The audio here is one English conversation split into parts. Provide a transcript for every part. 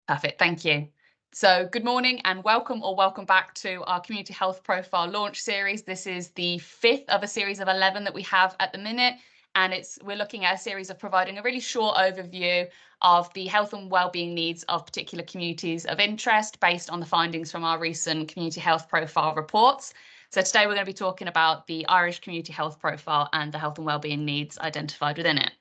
Perfect, thank you. So good morning and welcome back to our Community Health Profile launch series. This is the 5th of a series of 11 that we have at the minute. And we're looking at a series of providing a really short overview of the health and wellbeing needs of particular communities of interest based on the findings from our recent Community Health Profile reports. So today we're going to be talking about the Irish Community Health Profile and the health and wellbeing needs identified within it.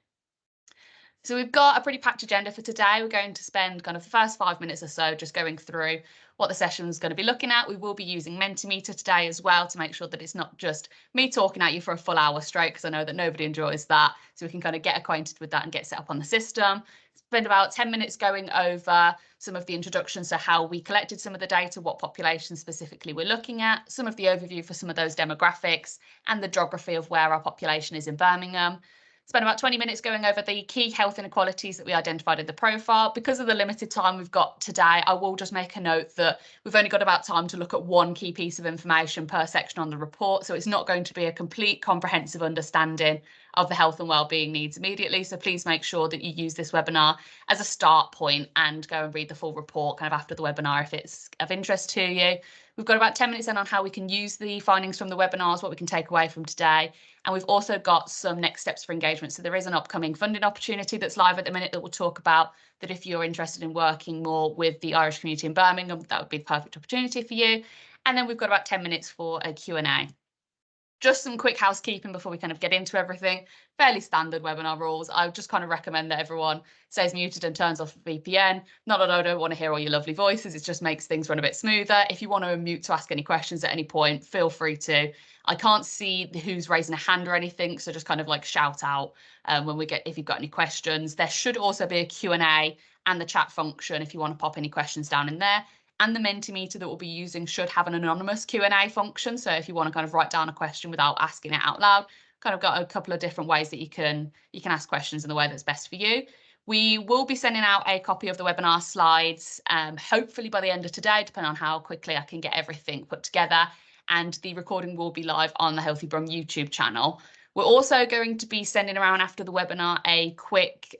So we've got a pretty packed agenda for today. We're going to spend kind of the first 5 minutes or so just going through what the session is going to be looking at. We will be using Mentimeter today as well to make sure that it's not just me talking at you for a full hour straight, because I know that nobody enjoys that. So we can kind of get acquainted with that and get set up on the system. Spend about 10 minutes going over some of the introductions, so how we collected some of the data, what population specifically we're looking at, some of the overview for some of those demographics and the geography of where our population is in Birmingham. Spend about 20 minutes going over the key health inequalities that we identified in the profile. Because of the limited time we've got today, I will just make a note that we've only got about time to look at one key piece of information per section on the report. So it's not going to be a complete comprehensive understanding of the health and wellbeing needs immediately. So please make sure that you use this webinar as a start point and go and read the full report kind of after the webinar if it's of interest to you. We've got about 10 minutes in on how we can use the findings from the webinars, what we can take away from today. And we've also got some next steps for engagement. So there is an upcoming funding opportunity that's live at the minute that we'll talk about, that if you're interested in working more with the Irish community in Birmingham, that would be the perfect opportunity for you. And then we've got about 10 minutes for a Q&A. Just some quick housekeeping before we kind of get into everything. Fairly standard webinar rules. I would just kind of recommend that everyone stays muted and turns off the VPN. Not that I don't want to hear all your lovely voices, it just makes things run a bit smoother. If you want to unmute to ask any questions at any point, feel free to. I can't see who's raising a hand or anything, so just kind of like shout out if you've got any questions. There should also be a Q&A and the chat function if you want to pop any questions down in there. And the Mentimeter that we'll be using should have an anonymous Q&A function. So if you want to kind of write down a question without asking it out loud, kind of got a couple of different ways that you can ask questions in the way that's best for you. We will be sending out a copy of the webinar slides, hopefully by the end of today, depending on how quickly I can get everything put together. And the recording will be live on the Healthy Brum YouTube channel. We're also going to be sending around after the webinar a quick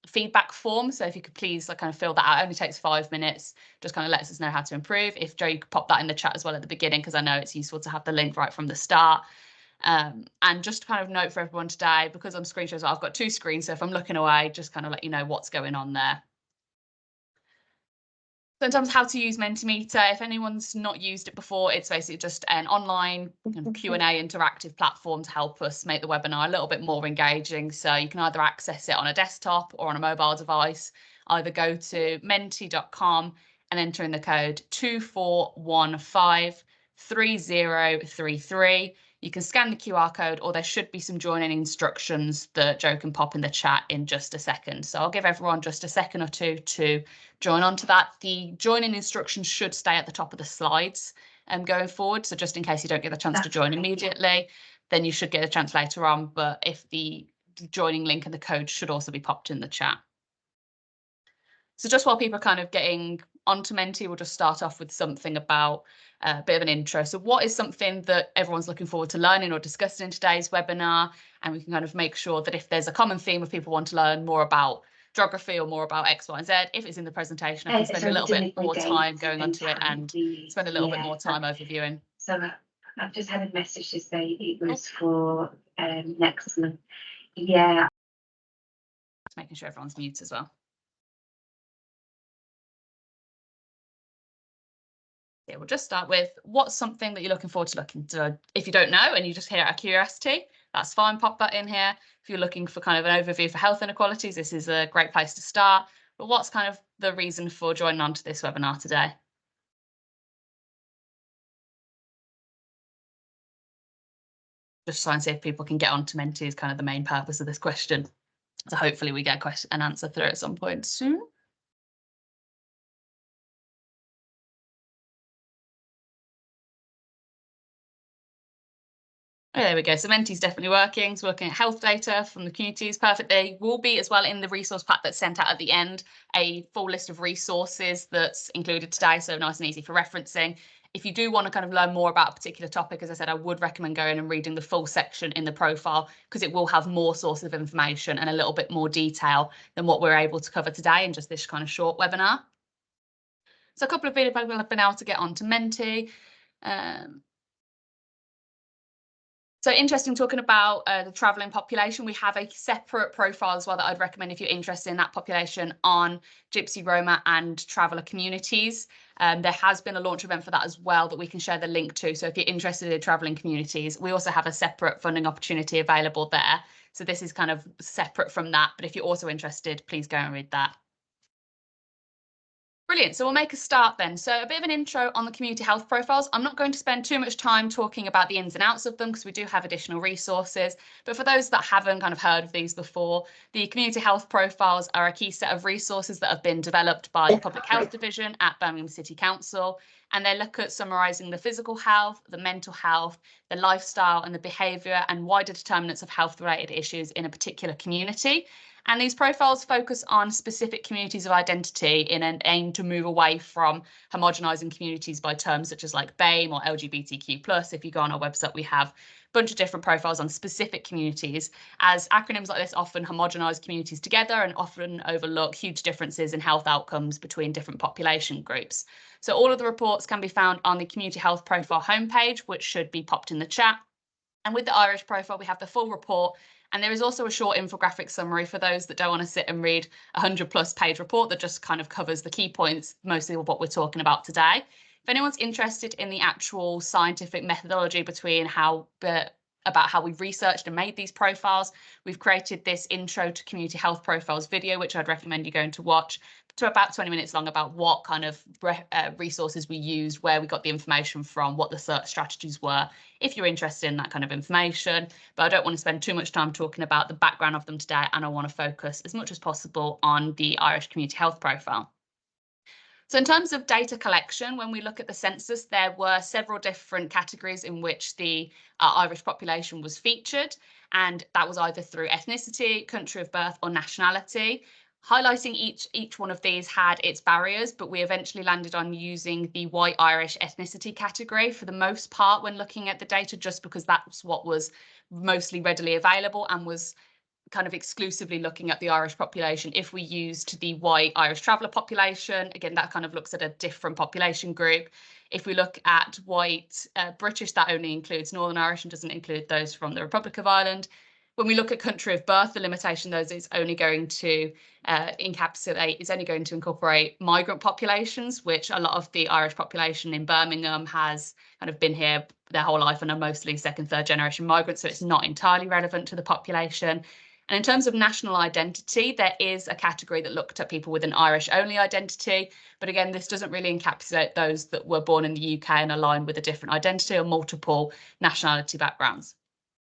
feedback form. So if you could please kind of fill that out, it only takes 5 minutes, just kind of lets us know how to improve. If Joe, you could pop that in the chat as well at the beginning, because I know it's useful to have the link right from the start. And just kind of note for everyone today, because I'm screen sharing, I've got 2 screens. So if I'm looking away, just kind of let you know what's going on there. So in terms of how to use Mentimeter, if anyone's not used it before, it's basically just an online Q&A interactive platform to help us make the webinar a little bit more engaging. So you can either access it on a desktop or on a mobile device. Either go to menti.com and enter in the code 24153033. You can scan the QR code, or there should be some joining instructions that Joe can pop in the chat in just a second. So I'll give everyone just a second or two to join onto that. The joining instructions should stay at the top of the slides going forward. So just in case you don't get the chance to join immediately, then you should get a chance later on. But if the joining link and the code should also be popped in the chat. So just while people are kind of getting onto Menti, we'll just start off with something about a bit of an intro. So what is something that everyone's looking forward to learning or discussing in today's webinar? And we can kind of make sure that if there's a common theme of people want to learn more about geography or more about X, Y, and Z, if it's in the presentation, I can spend a little bit more time going onto it and spend a little bit more time overviewing. So I've just had a message to say it was for next month. Yeah. Just making sure everyone's mute as well. Yeah, we'll just start with what's something that you're looking forward to looking into. If you don't know and you just hear out of curiosity, that's fine, pop that in here. If you're looking for kind of an overview for health inequalities, this is a great place to start. But what's kind of the reason for joining on to this webinar today? Just try and see if people can get on to Menti is kind of the main purpose of this question. So hopefully we get an answer through at some point soon. Oh, there we go. So Menti's definitely working. It's working at health data from the communities perfectly. Will be as well in the resource pack that's sent out at the end, a full list of resources that's included today. So nice and easy for referencing. If you do want to kind of learn more about a particular topic, as I said, I would recommend going and reading the full section in the profile, because it will have more sources of information and a little bit more detail than what we're able to cover today in just this kind of short webinar. So a couple of videos I've been able to get onto Menti. So interesting talking about the travelling population. We have a separate profile as well that I'd recommend if you're interested in that population on Gypsy, Roma and traveller communities. There has been a launch event for that as well that we can share the link to. So if you're interested in travelling communities, we also have a separate funding opportunity available there. So this is kind of separate from that. But if you're also interested, please go and read that. Brilliant. So we'll make a start then. So a bit of an intro on the community health profiles. I'm not going to spend too much time talking about the ins and outs of them because we do have additional resources. But for those that haven't kind of heard of these before, the community health profiles are a key set of resources that have been developed by the Public Health Division at Birmingham City Council. And they look at summarising the physical health, the mental health, the lifestyle and the behaviour and wider determinants of health-related issues in a particular community. And these profiles focus on specific communities of identity in an aim to move away from homogenising communities by terms such as like BAME or LGBTQ+. If you go on our website, we have a bunch of different profiles on specific communities, as acronyms like this often homogenise communities together and often overlook huge differences in health outcomes between different population groups. So all of the reports can be found on the Community Health Profile homepage, which should be popped in the chat. And with the Irish profile, we have the full report. And there is also a short infographic summary for those that don't want to sit and read a 100+ page report that just kind of covers the key points, mostly of what we're talking about today. If anyone's interested in the actual scientific methodology about how we've researched and made these profiles, we've created this intro to community health profiles video, which I'd recommend you going to watch, to about 20 minutes long, about what kind of resources we used, where we got the information from, what the search strategies were, if you're interested in that kind of information. But I don't want to spend too much time talking about the background of them today, and I want to focus as much as possible on the Irish community health profile. So in terms of data collection, when we look at the census, there were several different categories in which the Irish population was featured, and that was either through ethnicity, country of birth or nationality. Highlighting each one of these had its barriers, but we eventually landed on using the white Irish ethnicity category for the most part when looking at the data, just because that's what was mostly readily available and was kind of exclusively looking at the Irish population. If we used the white Irish traveller population, again, that kind of looks at a different population group. If we look at white British, that only includes Northern Irish and doesn't include those from the Republic of Ireland. When we look at country of birth, the limitation those is only going to incorporate migrant populations, which a lot of the Irish population in Birmingham has kind of been here their whole life and are mostly second, third generation migrants. So it's not entirely relevant to the population. And in terms of national identity, there is a category that looked at people with an Irish-only identity. But again, this doesn't really encapsulate those that were born in the UK and aligned with a different identity or multiple nationality backgrounds.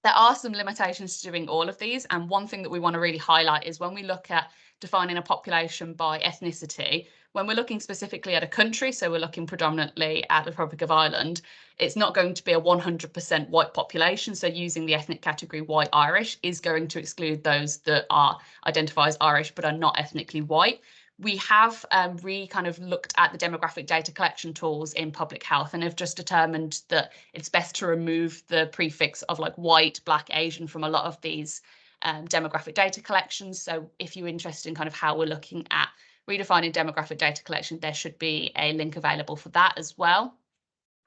There are some limitations to doing all of these. And one thing that we want to really highlight is when we look at defining a population by ethnicity, when we're looking specifically at a country, so we're looking predominantly at the Republic of Ireland, it's not going to be a 100% white population. So using the ethnic category white Irish is going to exclude those that are identified as Irish but are not ethnically white. We have kind of looked at the demographic data collection tools in public health and have just determined that it's best to remove the prefix of like white, black, Asian from a lot of these demographic data collections. So if you're interested in kind of how we're looking at redefining demographic data collection, there should be a link available for that as well.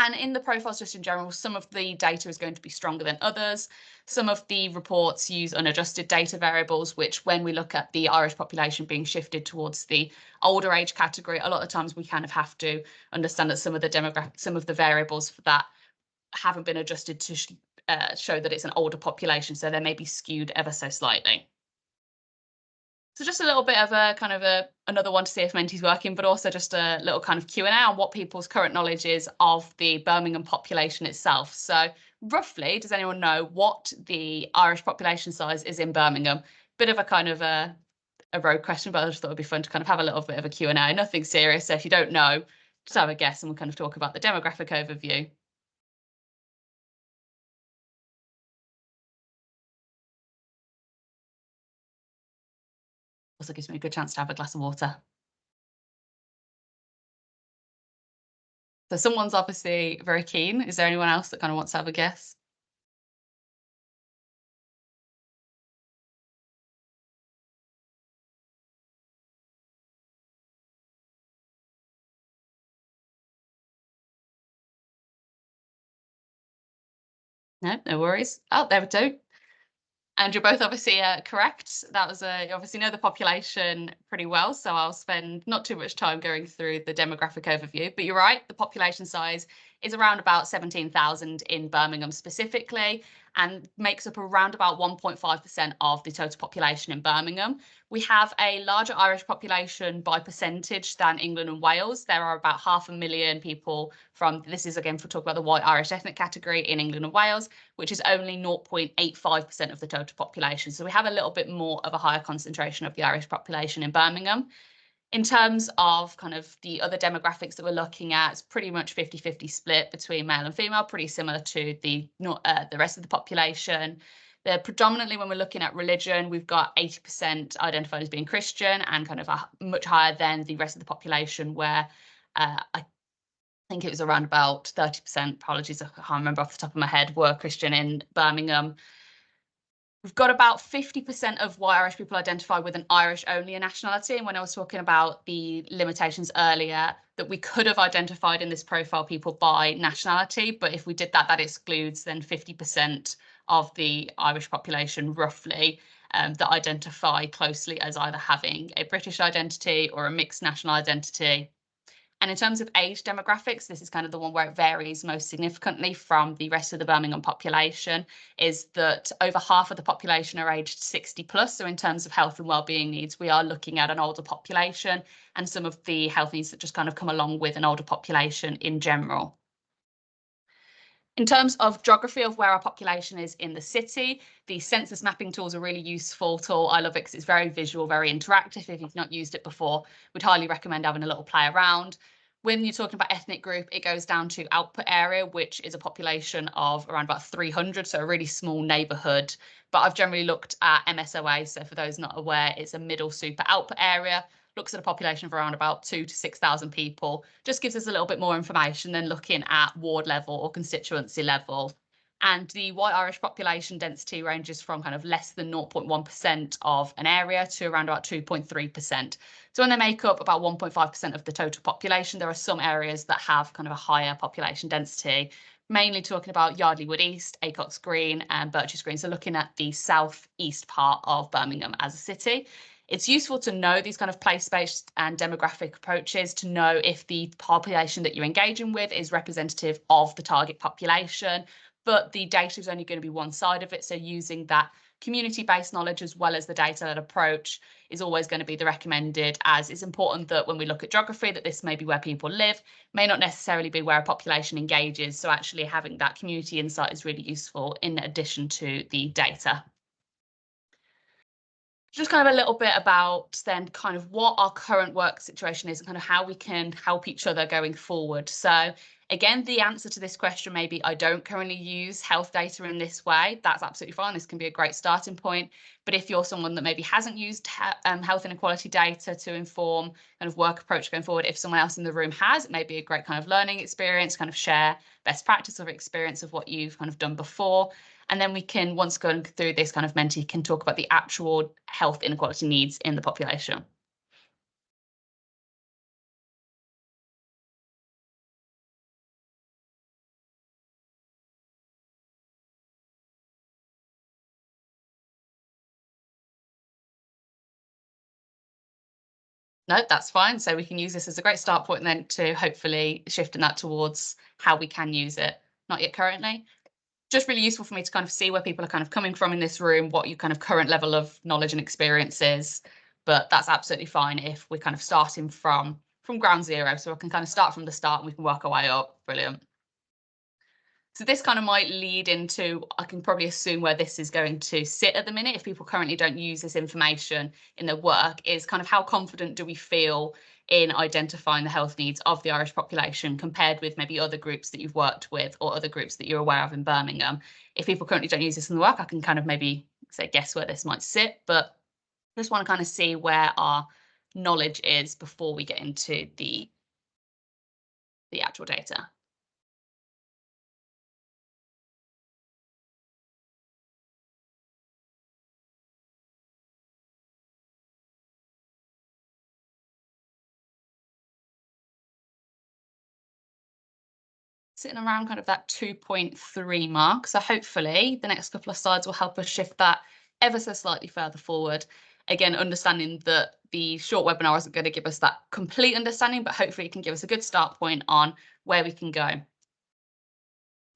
And in the profiles, just in general, some of the data is going to be stronger than others. Some of the reports use unadjusted data variables, which when we look at the Irish population being shifted towards the older age category, a lot of times we kind of have to understand that some of the variables for that haven't been adjusted to show that it's an older population. So they may be skewed ever so slightly. So just a little bit of a kind of another one to see if Menti's working, but also just a little kind of Q&A on what people's current knowledge is of the Birmingham population itself. So roughly, does anyone know what the Irish population size is in Birmingham? Bit of a kind of a rogue question, but I just thought it'd be fun to kind of have a little bit of a Q&A. Nothing serious. So if you don't know, just have a guess and we'll kind of talk about the demographic overview. Also gives me a good chance to have a glass of water. So someone's obviously very keen. Is there anyone else that kind of wants to have a guess? No, no worries. Oh, there we go. And you're both obviously correct. That was you obviously know the population pretty well, so I'll spend not too much time going through the demographic overview. But you're right, the population size is around about 17,000 in Birmingham specifically, and makes up around about 1.5% of the total population in Birmingham. We have a larger Irish population by percentage than England and Wales. There are about 500,000 people from, this is again for talk about the white Irish ethnic category in England and Wales, which is only 0.85% of the total population. So we have a little bit more of a higher concentration of the Irish population in Birmingham. In terms of kind of the other demographics that we're looking at, it's pretty much 50-50 split between male and female, pretty similar to the rest of the population. They're predominantly, when we're looking at religion, we've got 80% identified as being Christian, and kind of much higher than the rest of the population, where I think it was around about 30%, apologies, I can't remember off the top of my head, were Christian in Birmingham. We've got about 50% of white Irish people identify with an Irish-only nationality. And when I was talking about the limitations earlier, that we could have identified in this profile people by nationality, but if we did that, that excludes then 50% of the Irish population, roughly, that identify closely as either having a British identity or a mixed national identity. And in terms of age demographics, this is kind of the one where it varies most significantly from the rest of the Birmingham population, is that over half of the population are aged 60 plus. So in terms of health and wellbeing needs, we are looking at an older population and some of the health needs that just kind of come along with an older population in general. In terms of geography of where our population is in the city, the census mapping tool is a really useful tool. I love it because it's very visual, very interactive. If you've not used it before, we'd highly recommend having a little play around. When you're talking about ethnic group, it goes down to output area, which is a population of around about 300, so a really small neighbourhood. But I've generally looked at MSOA, so for those not aware, it's a middle super output area. Looks at a population of around about 2,000 to 6,000 people, just gives us a little bit more information than looking at ward level or constituency level. And the white Irish population density ranges from kind of less than 0.1% of an area to around about 2.3%. So when they make up about 1.5% of the total population, there are some areas that have kind of a higher population density, mainly talking about Yardley Wood East, Acox Green and Birches Green. So looking at the southeast part of Birmingham as a city. It's useful to know these kind of place-based and demographic approaches to know if the population that you're engaging with is representative of the target population, but the data is only going to be one side of it. So using that community-based knowledge as well as the data-led approach is always going to be the recommended, as it's important that when we look at geography, that this may be where people live, may not necessarily be where a population engages. So actually having that community insight is really useful in addition to the data. Just kind of a little bit about then kind of what our current work situation is and kind of how we can help each other going forward. So again, the answer to this question may be, I don't currently use health data in this way. That's absolutely fine. This can be a great starting point. But if you're someone that maybe hasn't used health inequality data to inform kind of work approach going forward, if someone else in the room has, it may be a great kind of learning experience, kind of share best practice or experience of what you've kind of done before. And then we can, once going through this kind of Menti, can talk about the actual health inequality needs in the population. No, that's fine. So we can use this as a great start point then to hopefully shifting that towards how we can use it. Not yet currently. Just really useful for me to kind of see where people are kind of coming from in this room, what your kind of current level of knowledge and experience is. But that's absolutely fine if we're kind of starting from ground zero. So we can kind of start from the start and we can work our way up. Brilliant. So this kind of might lead into, I can probably assume where this is going to sit at the minute if people currently don't use this information in their work, is kind of how confident do we feel in identifying the health needs of the Irish population compared with maybe other groups that you've worked with or other groups that you're aware of in Birmingham. If people currently don't use this in the work, I can kind of maybe say guess where this might sit, but just want to kind of see where our knowledge is before we get into the the actual data. Sitting around kind of that 2.3 mark. So hopefully the next couple of slides will help us shift that ever so slightly further forward. Again, understanding that the short webinar isn't going to give us that complete understanding, but hopefully it can give us a good start point on where we can go.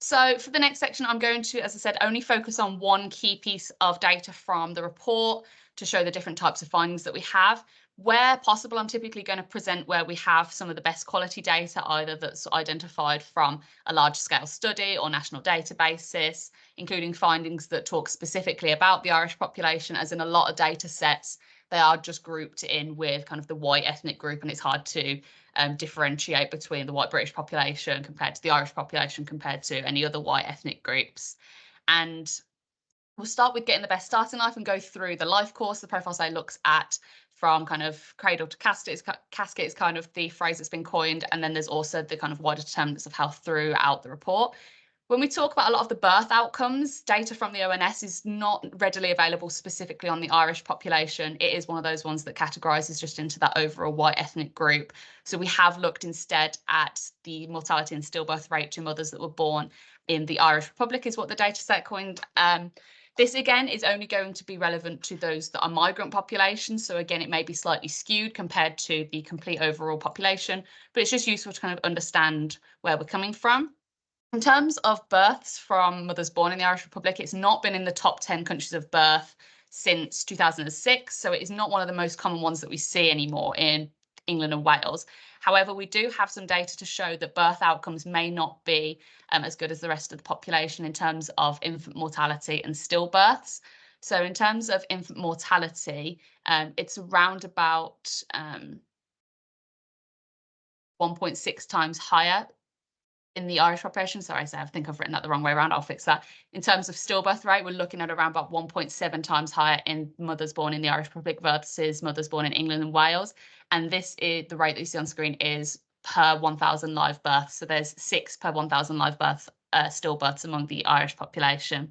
So for the next section, I'm going to, as I said, only focus on one key piece of data from the report to show the different types of findings that we have. Where possible, I'm typically going to present where we have some of the best quality data, either that's identified from a large scale study or national databases, including findings that talk specifically about the Irish population, as in a lot of data sets, they are just grouped in with kind of the white ethnic group, and it's hard to differentiate between the white British population compared to the Irish population compared to any other white ethnic groups. And we'll start with getting the best starting life and go through the life course. The profile study looks at from kind of cradle to casket. Casket is kind of the phrase that's been coined. And then there's also the kind of wider determinants of health throughout the report. When we talk about a lot of the birth outcomes, data from the ONS is not readily available specifically on the Irish population. It is one of those ones that categorises just into that overall white ethnic group. So we have looked instead at the mortality and stillbirth rate to mothers that were born in the Irish Republic, is what the data set coined. This, again, is only going to be relevant to those that are migrant populations. So, again, it may be slightly skewed compared to the complete overall population, but it's just useful to kind of understand where we're coming from. In terms of births from mothers born in the Irish Republic, it's not been in the top 10 countries of birth since 2006. So it is not one of the most common ones that we see anymore in England and Wales. However, we do have some data to show that birth outcomes may not be as good as the rest of the population in terms of infant mortality and stillbirths. So in terms of infant mortality, it's around about 1.6 times higher in the Irish population. Sorry, I think I've written that the wrong way around. I'll fix that. In terms of stillbirth rate, we're looking at around about 1.7 times higher in mothers born in the Irish Republic versus mothers born in England and Wales. And this is the rate that you see on screen is per 1,000 live births. So there's 6 per 1,000 live births, stillbirths among the Irish population.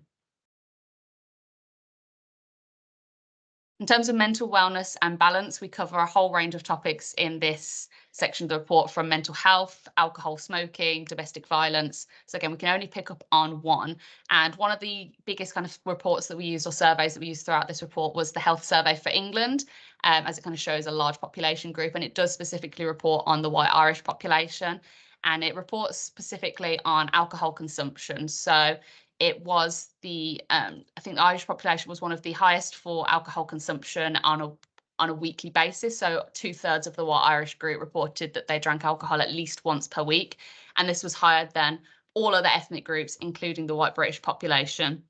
In terms of mental wellness and balance, we cover a whole range of topics in this section of the report, from mental health, alcohol, smoking, domestic violence. So again, we can only pick up on one. And one of the biggest kind of reports that we used, or surveys that we used throughout this report, was the Health Survey for England, as it kind of shows a large population group. And it does specifically report on the white Irish population. And it reports specifically on alcohol consumption. So it was the, I think the Irish population was one of the highest for alcohol consumption on a weekly basis. So 2/3 of the white Irish group reported that they drank alcohol at least once per week. And this was higher than all other ethnic groups, including the white British population.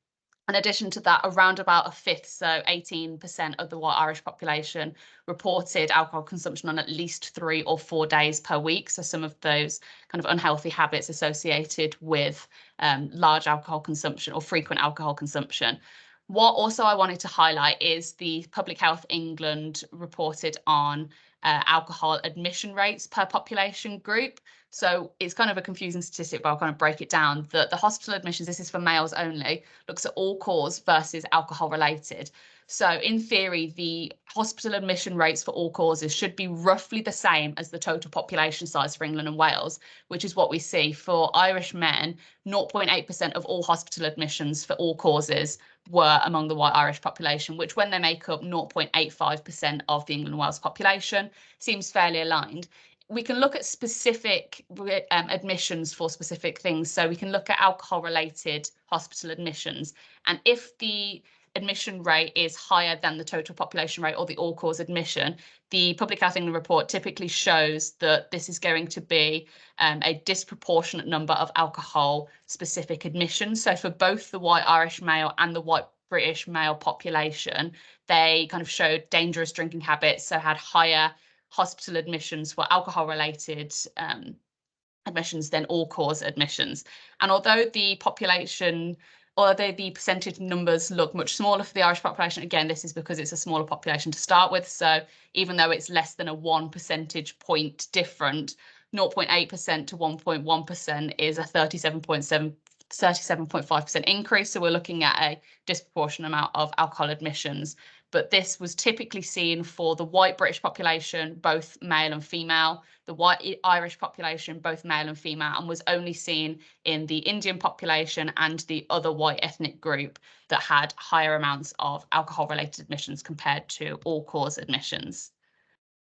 In addition to that, around about a fifth, so 18% of the white Irish population reported alcohol consumption on at least 3 or 4 days per week. So some of those kind of unhealthy habits associated with large alcohol consumption or frequent alcohol consumption. What also I wanted to highlight is the Public Health England reported on alcohol admission rates per population group. So it's kind of a confusing statistic, but I'll kind of break it down. That the hospital admissions, this is for males only, looks at all cause versus alcohol related. So in theory, the hospital admission rates for all causes should be roughly the same as the total population size for England and Wales, which is what we see. For Irish men, 0.8% of all hospital admissions for all causes were among the white Irish population, which, when they make up 0.85% of the England and Wales population, seems fairly aligned. We can look at specific admissions for specific things. So we can look at alcohol-related hospital admissions. And if the admission rate is higher than the total population rate or the all-cause admission, the Public Health England report typically shows that this is going to be a disproportionate number of alcohol-specific admissions. So for both the white Irish male and the white British male population, they kind of showed dangerous drinking habits, so had higher hospital admissions for alcohol-related admissions than all-cause admissions. And although the percentage numbers look much smaller for the Irish population, again, this is because it's a smaller population to start with. So even though it's less than a 1 percentage point different, 0.8% to 1.1% is a 37.5% increase. So we're looking at a disproportionate amount of alcohol admissions. But this was typically seen for the white British population, both male and female, the white Irish population, both male and female, and was only seen in the Indian population and the other white ethnic group that had higher amounts of alcohol-related admissions compared to all-cause admissions.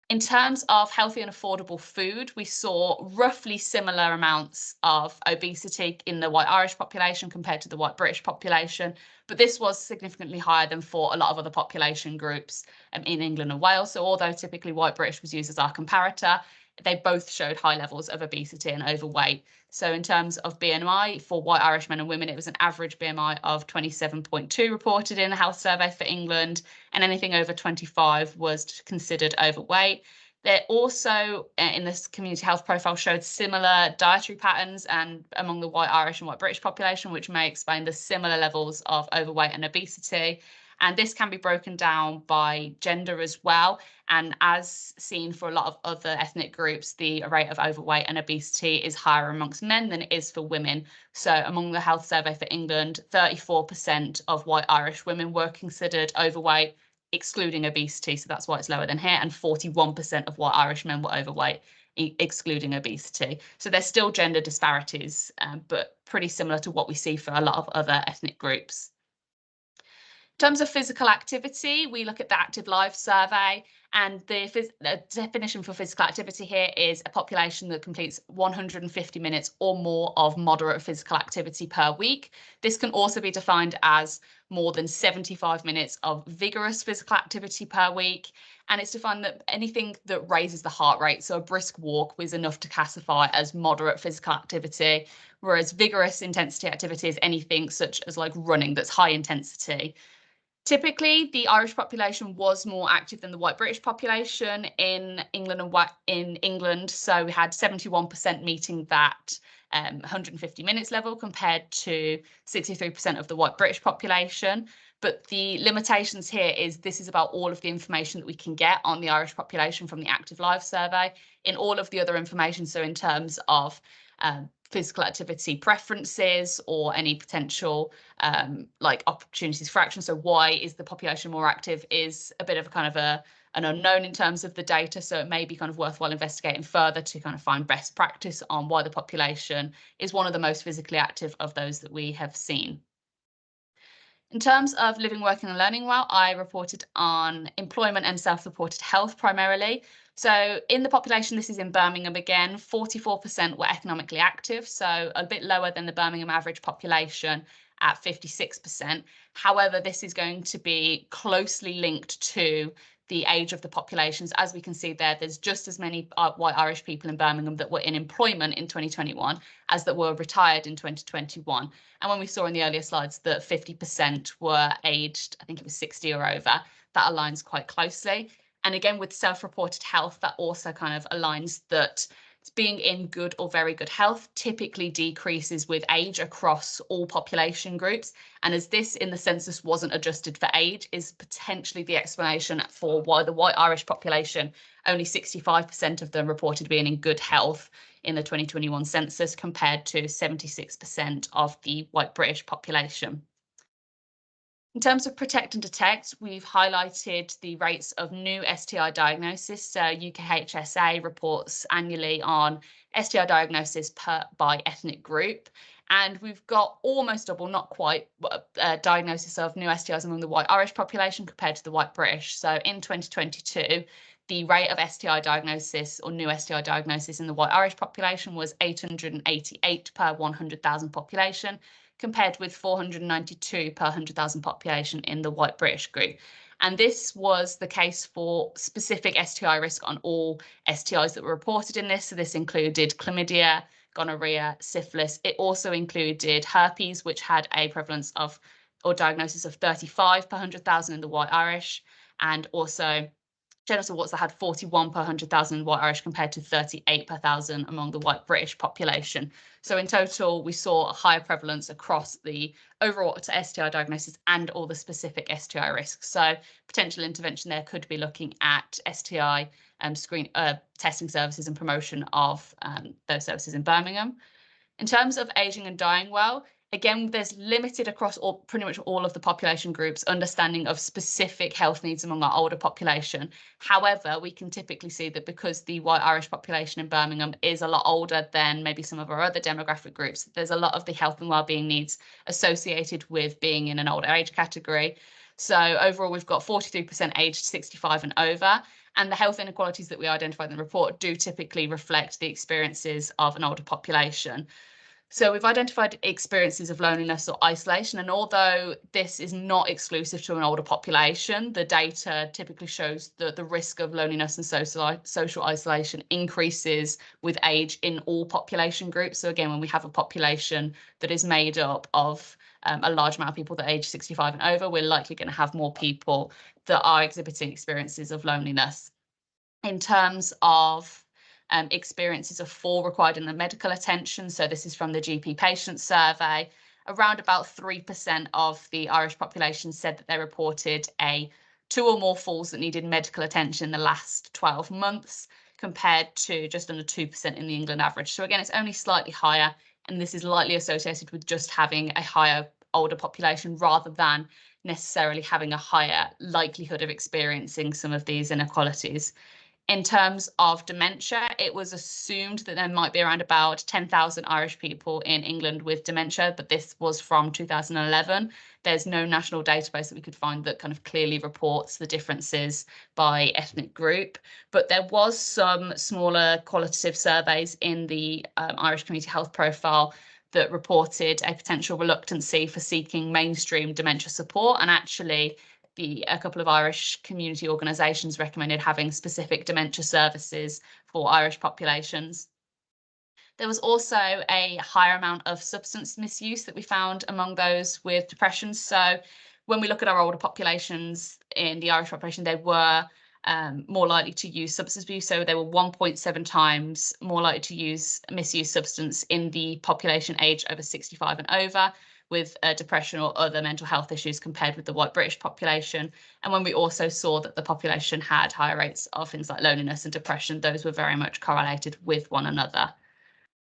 In terms of healthy and affordable food, we saw roughly similar amounts of obesity in the white Irish population compared to the white British population, but this was significantly higher than for a lot of other population groups in England and Wales. So although typically white British was used as our comparator, they both showed high levels of obesity and overweight. So in terms of BMI for white Irish men and women, it was an average BMI of 27.2 reported in a health survey for England, and anything over 25 was considered overweight. They also, in this community health profile, showed similar dietary patterns and among the white Irish and white British population, which may explain the similar levels of overweight and obesity. And this can be broken down by gender as well. And as seen for a lot of other ethnic groups, the rate of overweight and obesity is higher amongst men than it is for women. So among the health survey for England, 34% of white Irish women were considered overweight, excluding obesity. So that's why it's lower than here. And 41% of white Irish men were overweight, excluding obesity. So there's still gender disparities, but pretty similar to what we see for a lot of other ethnic groups. In terms of physical activity, we look at the Active Lives survey, and the definition for physical activity here is a population that completes 150 minutes or more of moderate physical activity per week. This can also be defined as more than 75 minutes of vigorous physical activity per week. And it's defined that anything that raises the heart rate, so a brisk walk, was enough to classify as moderate physical activity, whereas vigorous intensity activity is anything such as like running that's high intensity. Typically, the Irish population was more active than the white British population in England. So we had 71% meeting that 150 minutes level compared to 63% of the white British population. But the limitations here is this is about all of the information that we can get on the Irish population from the Active Lives survey. In all of the other information, so in terms of physical activity preferences or any potential like opportunities for action. So why is the population more active is a bit of a kind of an unknown in terms of the data. So it may be kind of worthwhile investigating further to kind of find best practice on why the population is one of the most physically active of those that we have seen. In terms of living, working and learning well, I reported on employment and self-reported health primarily. So in the population, this is in Birmingham again, 44% were economically active, so a bit lower than the Birmingham average population at 56%. However, this is going to be closely linked to the age of the populations. As we can see there, there's just as many white Irish people in Birmingham that were in employment in 2021 as that were retired in 2021. And when we saw in the earlier slides that 50% were aged, I think it was 60 or over, that aligns quite closely. And again, with self-reported health, that also kind of aligns that being in good or very good health typically decreases with age across all population groups. And as this in the census wasn't adjusted for age is potentially the explanation for why the white Irish population, only 65% of them reported being in good health in the 2021 census compared to 76% of the white British population. In terms of protect and detect, we've highlighted the rates of new STI diagnosis. So UKHSA reports annually on STI diagnosis by ethnic group. And we've got almost double, not quite, diagnosis of new STIs among the white Irish population compared to the white British. So in 2022, the rate of STI diagnosis or new STI diagnosis in the white Irish population was 888 per 100,000 population, compared with 492 per 100,000 population in the white British group. And this was the case for specific STI risk on all STIs that were reported in this. So this included chlamydia, gonorrhea, syphilis. It also included herpes, which had a prevalence of or diagnosis of 35 per 100,000 in the white Irish, and also Genital warts that had 41 per 100,000 white Irish compared to 38 per 1,000 among the white British population. So in total, we saw a higher prevalence across the overall STI diagnosis and all the specific STI risks. So potential intervention there could be looking at STI testing services and promotion of those services in Birmingham. In terms of aging and dying well, again, there's limited across pretty much all of the population groups understanding of specific health needs among our older population. However, we can typically see that because the white Irish population in Birmingham is a lot older than maybe some of our other demographic groups, there's a lot of the health and wellbeing needs associated with being in an older age category. So overall, we've got 43% aged 65 and over. And the health inequalities that we identified in the report do typically reflect the experiences of an older population. So we've identified experiences of loneliness or isolation, and although this is not exclusive to an older population, the data typically shows that the risk of loneliness and social isolation increases with age in all population groups. So again, when we have a population that is made up of a large amount of people that are age 65 and over, we're likely going to have more people that are exhibiting experiences of loneliness. In terms of experiences of fall required in the medical attention. So this is from the GP patient survey. Around about 3% of the Irish population said that they reported 2 or more falls that needed medical attention in the last 12 months, compared to just under 2% in the England average. So again, it's only slightly higher, and this is likely associated with just having a higher older population rather than necessarily having a higher likelihood of experiencing some of these inequalities. In terms of dementia, it was assumed that there might be around about 10,000 Irish people in England with dementia, but this was from 2011. There's no national database that we could find that kind of clearly reports the differences by ethnic group, but there was some smaller qualitative surveys in the Irish Community Health Profile that reported a potential reluctancy for seeking mainstream dementia support, and actually a couple of Irish community organisations recommended having specific dementia services for Irish populations. There was also a higher amount of substance misuse that we found among those with depression. So when we look at our older populations in the Irish population, they were more likely to use substance abuse. So they were 1.7 times more likely to misuse substance in the population aged over 65 and over, with depression or other mental health issues compared with the white British population. And when we also saw that the population had higher rates of things like loneliness and depression, those were very much correlated with one another.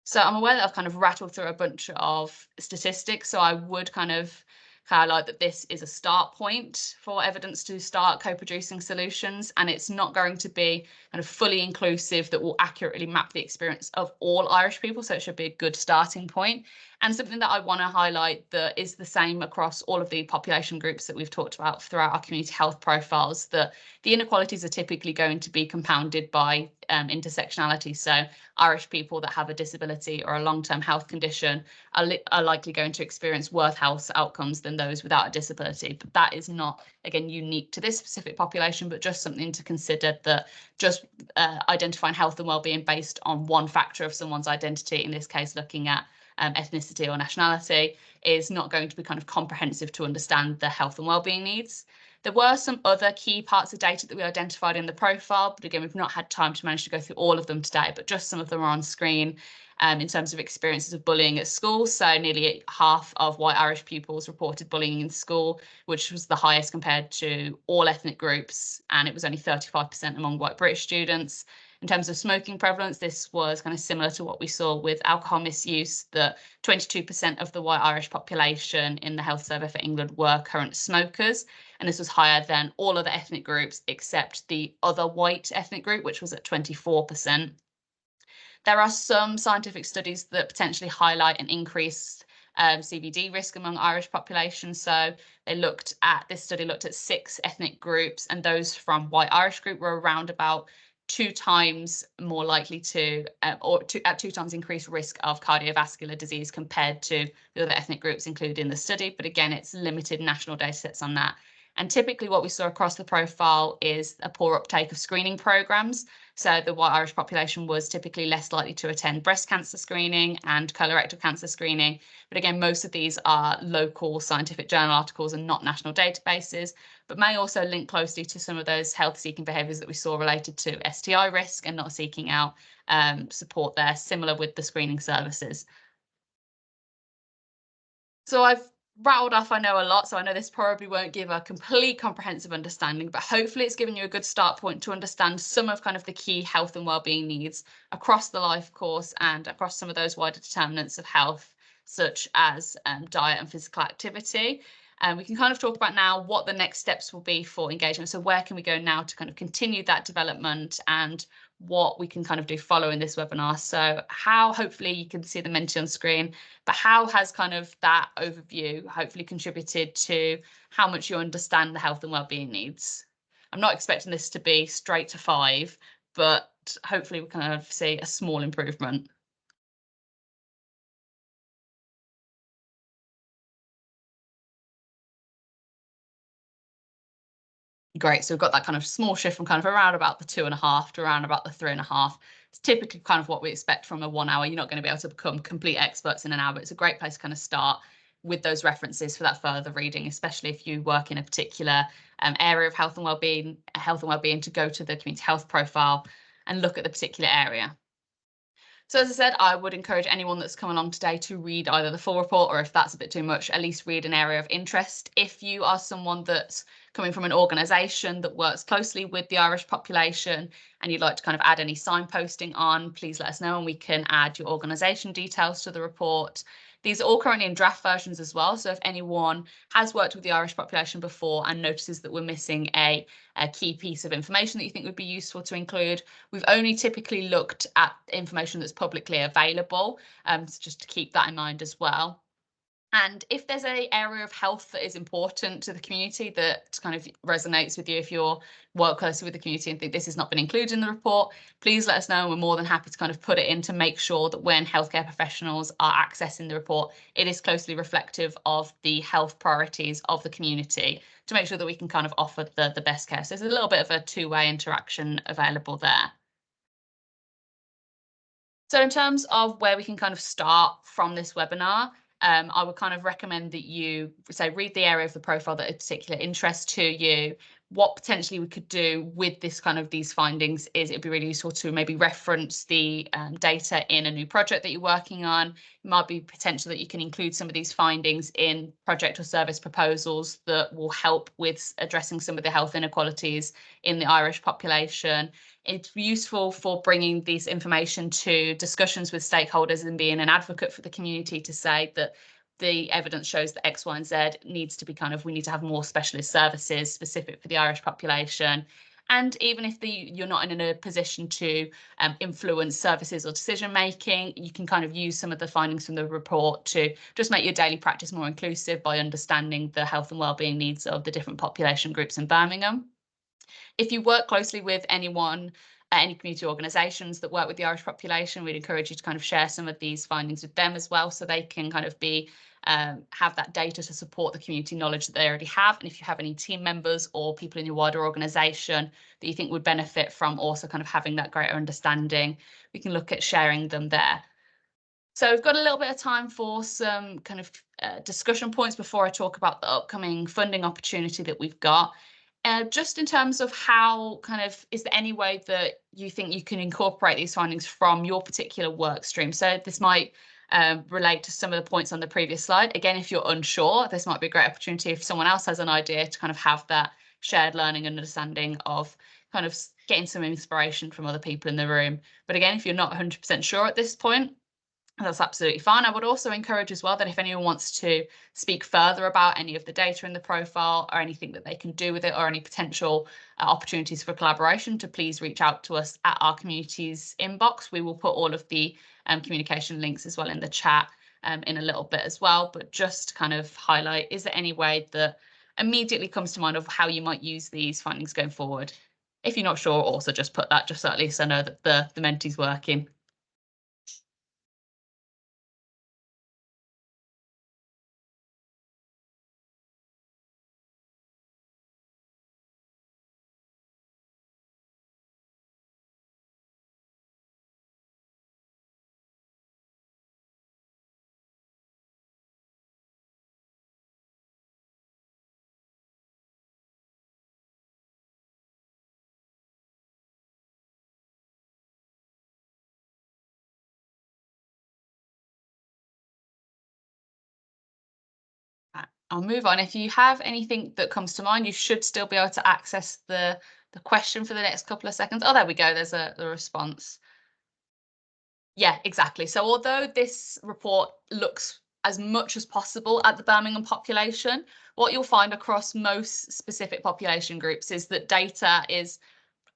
So I'm aware that I've kind of rattled through a bunch of statistics, so I would kind of highlight that this is a start point for evidence to start co-producing solutions, and it's not going to be kind of fully inclusive that will accurately map the experience of all Irish people, so it should be a good starting point. And something that I want to highlight that is the same across all of the population groups that we've talked about throughout our community health profiles, that the inequalities are typically going to be compounded by intersectionality. So Irish people that have a disability or a long-term health condition are likely going to experience worse health outcomes than those without a disability. But that is not, again, unique to this specific population, but just something to consider, that just identifying health and well-being based on one factor of someone's identity, in this case looking at ethnicity or nationality, is not going to be kind of comprehensive to understand the health and wellbeing needs. There were some other key parts of data that we identified in the profile, but again, we've not had time to manage to go through all of them today, but just some of them are on screen in terms of experiences of bullying at school. So nearly half of white Irish pupils reported bullying in school, which was the highest compared to all ethnic groups, and it was only 35% among white British students. In terms of smoking prevalence, this was kind of similar to what we saw with alcohol misuse, that 22% of the white Irish population in the health survey for England were current smokers. And this was higher than all other ethnic groups except the other white ethnic group, which was at 24%. There are some scientific studies that potentially highlight an increased CVD risk among Irish populations. So this study looked at 6 ethnic groups, and those from white Irish group were around about 2 times more likely to, at 2 times increased risk of cardiovascular disease compared to the other ethnic groups included in the study. But again, it's limited national data sets on that. And typically what we saw across the profile is a poor uptake of screening programs. So the white Irish population was typically less likely to attend breast cancer screening and colorectal cancer screening. But again, most of these are local scientific journal articles and not national databases, but may also link closely to some of those health-seeking behaviours that we saw related to STI risk and not seeking out support there, similar with the screening services. So I've rattled off, I know, a lot, so I know this probably won't give a complete comprehensive understanding, but hopefully it's given you a good start point to understand some of kind of the key health and wellbeing needs across the life course and across some of those wider determinants of health, such as diet and physical activity. And we can kind of talk about now what the next steps will be for engagement. So where can we go now to kind of continue that development and what we can kind of do following this webinar. So how, hopefully you can see the Menti on screen, but how has kind of that overview hopefully contributed to how much you understand the health and wellbeing needs? I'm not expecting this to be straight to 5, but hopefully we kind of see a small improvement. Great. So we've got that kind of small shift from kind of around about the 2.5 to around about the 3.5. It's typically kind of what we expect from a 1 hour. You're not going to be able to become complete experts in an hour, but it's a great place to kind of start with those references for that further reading, especially if you work in a particular area of health and wellbeing, to go to the community health profile and look at the particular area. So as I said, I would encourage anyone that's come along today to read either the full report, or if that's a bit too much, at least read an area of interest. If you are someone that's coming from an organisation that works closely with the Irish population and you'd like to kind of add any signposting on, please let us know and we can add your organisation details to the report. These are all currently in draft versions as well. So if anyone has worked with the Irish population before and notices that we're missing a key piece of information that you think would be useful to include, we've only typically looked at information that's publicly available, so just to keep that in mind as well. And if there's an area of health that is important to the community that kind of resonates with you, if you're work closely with the community and think this has not been included in the report, please let us know. And we're more than happy to kind of put it in to make sure that when healthcare professionals are accessing the report, it is closely reflective of the health priorities of the community to make sure that we can kind of offer the best care. So there's a little bit of a two-way interaction available there. So in terms of where we can kind of start from this webinar, I would kind of recommend that you say read the area of the profile that is particular interest to you. What potentially we could do with this kind of these findings is it'd be really useful to maybe reference the data in a new project that you're working on. It might be potential that you can include some of these findings in project or service proposals that will help with addressing some of the health inequalities in the Irish population. It's useful for bringing this information to discussions with stakeholders and being an advocate for the community to say that the evidence shows that X, Y, and Z needs to be kind of, we need to have more specialist services specific for the Irish population. And even if you're not in a position to influence services or decision making, you can kind of use some of the findings from the report to just make your daily practice more inclusive by understanding the health and wellbeing needs of the different population groups in Birmingham. If you work closely with anyone, any community organisations that work with the Irish population, we'd encourage you to kind of share some of these findings with them as well, so they can kind of be have that data to support the community knowledge that they already have. And if you have any team members or people in your wider organisation that you think would benefit from also kind of having that greater understanding, we can look at sharing them there. So we've got a little bit of time for some kind of discussion points before I talk about the upcoming funding opportunity that we've got. Just in terms of how kind of, is there any way that you think you can incorporate these findings from your particular work stream? So this might relate to some of the points on the previous slide. Again, if you're unsure, this might be a great opportunity if someone else has an idea to kind of have that shared learning and understanding of kind of getting some inspiration from other people in the room. But again, if you're not 100% sure at this point, that's absolutely fine. I would also encourage as well that if anyone wants to speak further about any of the data in the profile or anything that they can do with it or any potential opportunities for collaboration, to please reach out to us at our community's inbox. We will put all of the communication links as well in the chat in a little bit as well. But just to kind of highlight, is there any way that immediately comes to mind of how you might use these findings going forward? If you're not sure, also just put that, just so at least I know that the Menti's working. I'll move on. If you have anything that comes to mind, you should still be able to access the question for the next couple of seconds. Oh, there we go. There's the response. Yeah, exactly. So although this report looks as much as possible at the Birmingham population, what you'll find across most specific population groups is that data is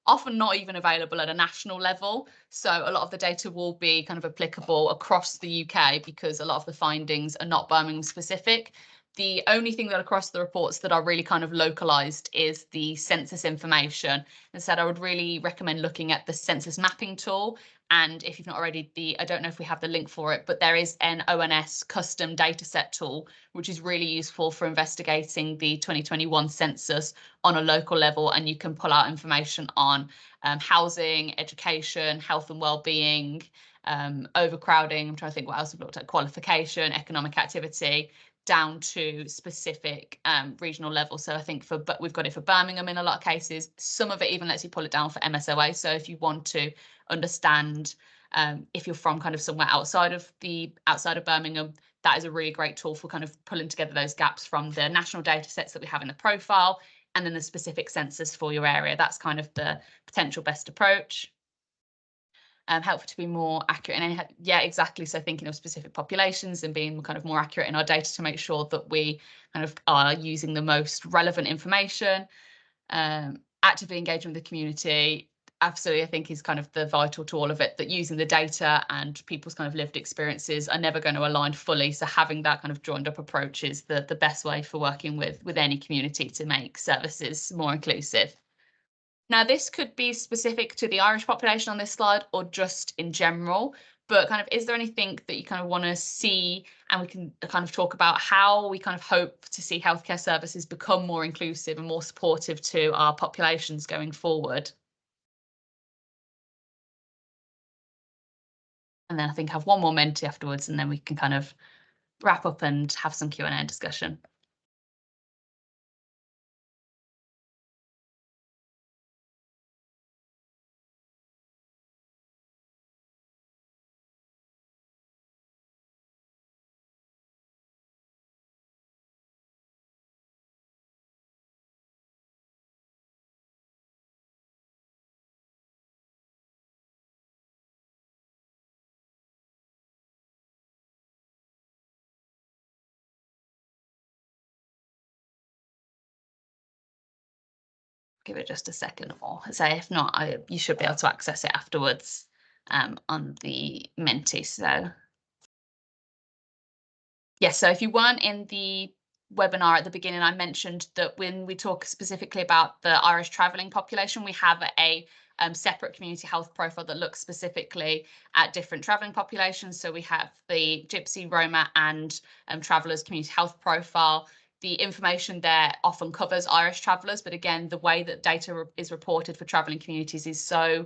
often not even available at a national level. So a lot of the data will be kind of applicable across the UK because a lot of the findings are not Birmingham specific. The only thing that across the reports that are really kind of localized is the census information. Instead, I would really recommend looking at the census mapping tool. And if you've not already, I don't know if we have the link for it, but there is an ONS custom dataset tool, which is really useful for investigating the 2021 census on a local level. And you can pull out information on housing, education, health and well-being, overcrowding. I'm trying to think what else we've looked at, qualification, economic activity, down to specific regional level. So I think but we've got it for Birmingham in a lot of cases. Some of it even lets you pull it down for MSOA. So if you want to understand if you're from kind of somewhere outside of Birmingham, that is a really great tool for kind of pulling together those gaps from the national data sets that we have in the profile and then the specific census for your area. That's kind of the potential best approach. Helpful to be more accurate in yeah, exactly. So thinking of specific populations and being kind of more accurate in our data to make sure that we kind of are using the most relevant information. Actively engaging with the community, absolutely, I think is kind of the vital to all of it, that using the data and people's kind of lived experiences are never going to align fully. So having that kind of joined up approach is the best way for working with any community to make services more inclusive. Now, this could be specific to the Irish population on this slide or just in general, but kind of is there anything that you kind of want to see, and we can kind of talk about how we kind of hope to see healthcare services become more inclusive and more supportive to our populations going forward? And then I think have one more Menti afterwards, and then we can kind of wrap up and have some Q&A discussion. Give it just a second more. So if not, you should be able to access it afterwards on the Menti. So yes, so if you weren't in the webinar at the beginning, I mentioned that when we talk specifically about the Irish travelling population, we have a separate community health profile that looks specifically at different travelling populations. So we have the Gypsy, Roma and travellers community health profile. The information there often covers Irish travellers, but again, the way that data is reported for travelling communities is so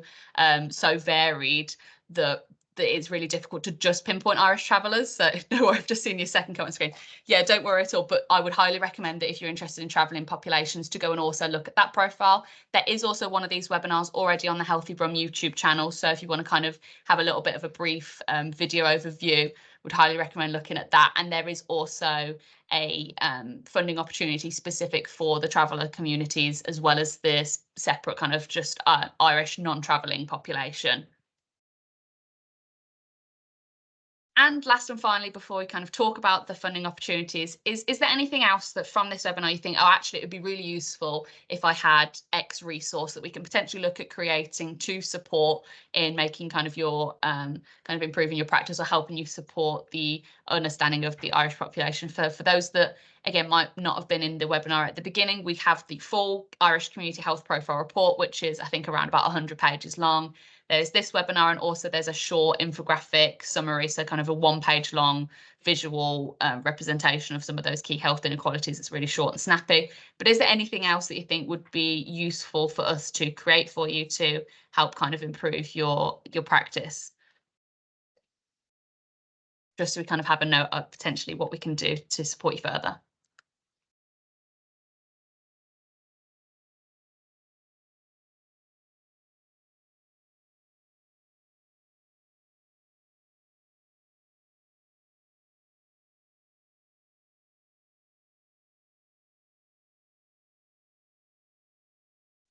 varied that it's really difficult to just pinpoint Irish travellers. So no, I've just seen your second comment screen. Yeah, don't worry at all. But I would highly recommend that if you're interested in travelling populations to go and also look at that profile. There is also one of these webinars already on the Healthy Brum YouTube channel. So if you want to kind of have a little bit of a brief video overview, would highly recommend looking at that. And there is also a funding opportunity specific for the traveller communities, as well as this separate kind of just Irish non-travelling population. And last and finally, before we kind of talk about the funding opportunities, is there anything else that from this webinar you think, oh, actually, it would be really useful if I had X resource that we can potentially look at creating to support in making kind of your kind of improving your practice or helping you support the understanding of the Irish population? For those that, again, might not have been in the webinar at the beginning, we have the full Irish Community Health Profile report, which is, I think, around about 100 pages long. There's this webinar, and also there's a short infographic summary, so kind of a one-page long visual representation of some of those key health inequalities. It's really short and snappy. But is there anything else that you think would be useful for us to create for you to help kind of improve your practice? Just so we kind of have a note of potentially what we can do to support you further.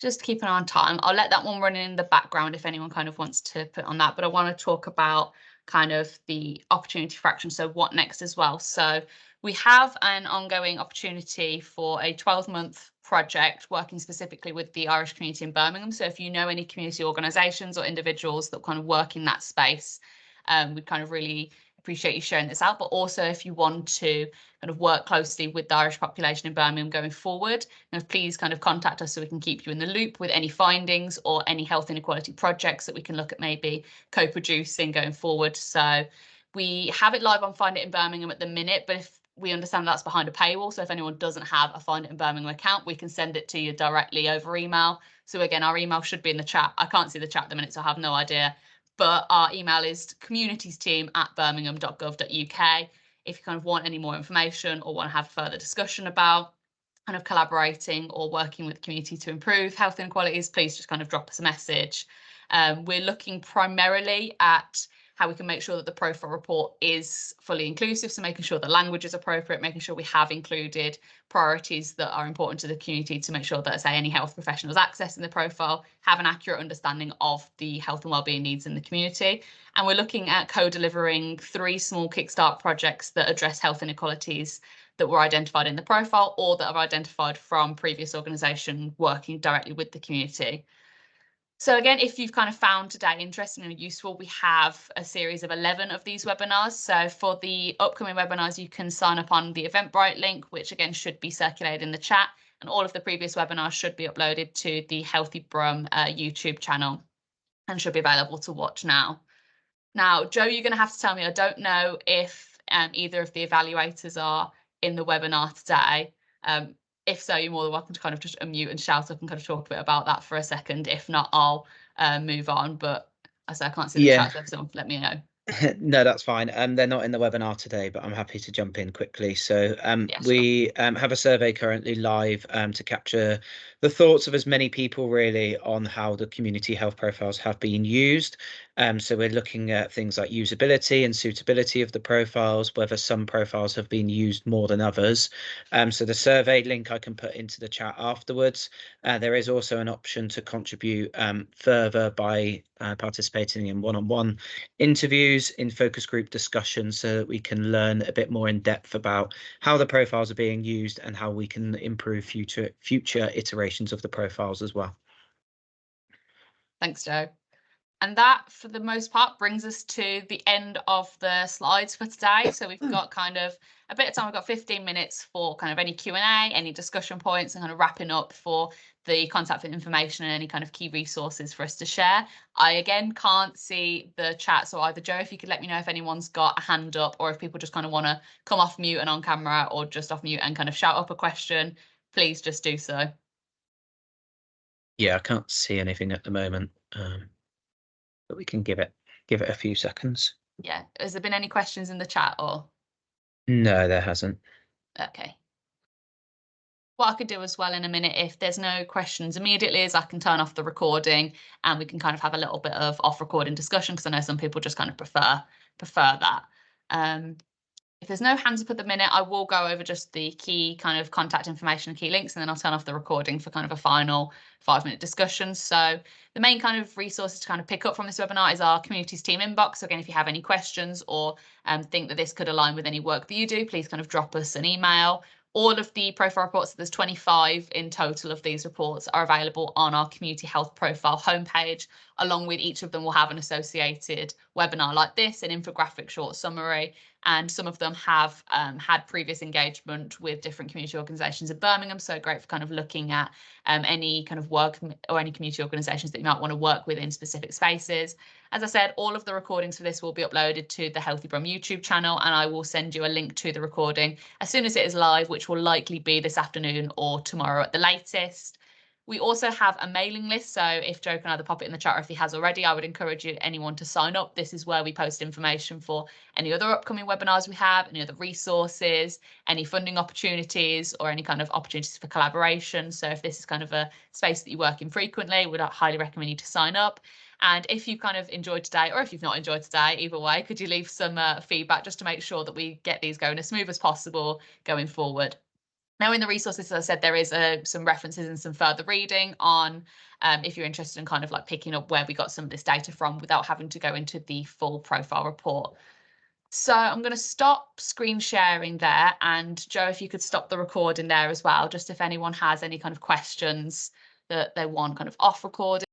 just keep an eye on time. I'll let that one run in the background if anyone kind of wants to put on that, but I want to talk about kind of the opportunity for action. So what next as well? So we have an ongoing opportunity for a 12-month project working specifically with the Irish community in Birmingham. So if you know any community organisations or individuals that kind of work in that space, we'd kind of really appreciate you sharing this out. But also if you want to kind of work closely with the Irish population in Birmingham going forward, please kind of contact us so we can keep you in the loop with any findings or any health inequality projects that we can look at maybe co-producing going forward. So we have it live on Find It in Birmingham at the minute, but if we understand that's behind a paywall, so if anyone doesn't have a Find It in Birmingham account, we can send it to you directly over email. So again, our email should be in the chat. I can't see the chat at the minute, so I have no idea. But our email is communitiesteam@birmingham.gov.uk. If you kind of want any more information or want to have further discussion about kind of collaborating or working with the community to improve health inequalities, please just kind of drop us a message. We're looking primarily at how we can make sure that the profile report is fully inclusive, so making sure the language is appropriate, making sure we have included priorities that are important to the community to make sure that, say, any health professionals accessing the profile have an accurate understanding of the health and wellbeing needs in the community. And we're looking at co-delivering 3 small Kickstart projects that address health inequalities that were identified in the profile or that are identified from previous organisation working directly with the community. So again, if you've kind of found today interesting and useful, we have a series of 11 of these webinars. So for the upcoming webinars, you can sign up on the Eventbrite link, which again should be circulated in the chat. And all of the previous webinars should be uploaded to the Healthy Brum YouTube channel and should be available to watch now. Now, Joe, you're going to have to tell me, I don't know if either of the evaluators are in the webinar today. If so, you're more than welcome to kind of just unmute and shout up and kind of talk a bit about that for a second. If not, I'll move on. But as I can't see the chat, so if someone let me know. No, that's fine. They're not in the webinar today, but I'm happy to jump in quickly. So Yeah, we have a survey currently live to capture the thoughts of as many people really on how the community health profiles have been used. So we're looking at things like usability and suitability of the profiles, whether some profiles have been used more than others. So the survey link I can put into the chat afterwards. There is also an option to contribute further by participating in one-on-one interviews, in focus group discussions, so that we can learn a bit more in depth about how the profiles are being used and how we can improve future iterations of the profiles as well. Thanks, Joe. And that, for the most part, brings us to the end of the slides for today. So we've got kind of a bit of time. We've got 15 minutes for kind of any Q&A, any discussion points, and kind of wrapping up for the contact information and any kind of key resources for us to share. I, again, can't see the chat. So either, Joe, if you could let me know if anyone's got a hand up or if people just kind of want to come off mute and on camera or just off mute and kind of shout up a question, please just do so. Yeah, I can't see anything at the moment. But we can give it a few seconds. Yeah, has there been any questions in the chat or? No, there hasn't. Okay. What I could do as well in a minute, if there's no questions immediately, is I can turn off the recording and we can kind of have a little bit of off-recording discussion, because I know some people just kind of prefer that. If there's no hands up at the minute, I will go over just the key kind of contact information and key links, and then I'll turn off the recording for kind of a final 5-minute discussion. So the main kind of resources to kind of pick up from this webinar is our communities team inbox. So again, if you have any questions or think that this could align with any work that you do, please kind of drop us an email. All of the profile reports, there's 25 in total of these reports, are available on our community health profile homepage. Along with each of them will have an associated webinar like this, an infographic short summary, and some of them have had previous engagement with different community organisations in Birmingham. So great for kind of looking at any kind of work or any community organisations that you might want to work with in specific spaces. As I said, all of the recordings for this will be uploaded to the Healthy Brum YouTube channel, and I will send you a link to the recording as soon as it is live, which will likely be this afternoon or tomorrow at the latest. We also have a mailing list, so if Joe can either pop it in the chat or if he has already, I would encourage anyone to sign up. This is where we post information for any other upcoming webinars we have, any other resources, any funding opportunities, or any kind of opportunities for collaboration. So if this is kind of a space that you work in frequently, we'd highly recommend you to sign up. And if you kind of enjoyed today, or if you've not enjoyed today, either way, could you leave some feedback just to make sure that we get these going as smooth as possible going forward? Now, in the resources, as I said, there is some references and some further reading on if you're interested in kind of like picking up where we got some of this data from without having to go into the full profile report. So I'm going to stop screen sharing there. And Joe, if you could stop the recording there as well, just if anyone has any kind of questions that they want kind of off recording.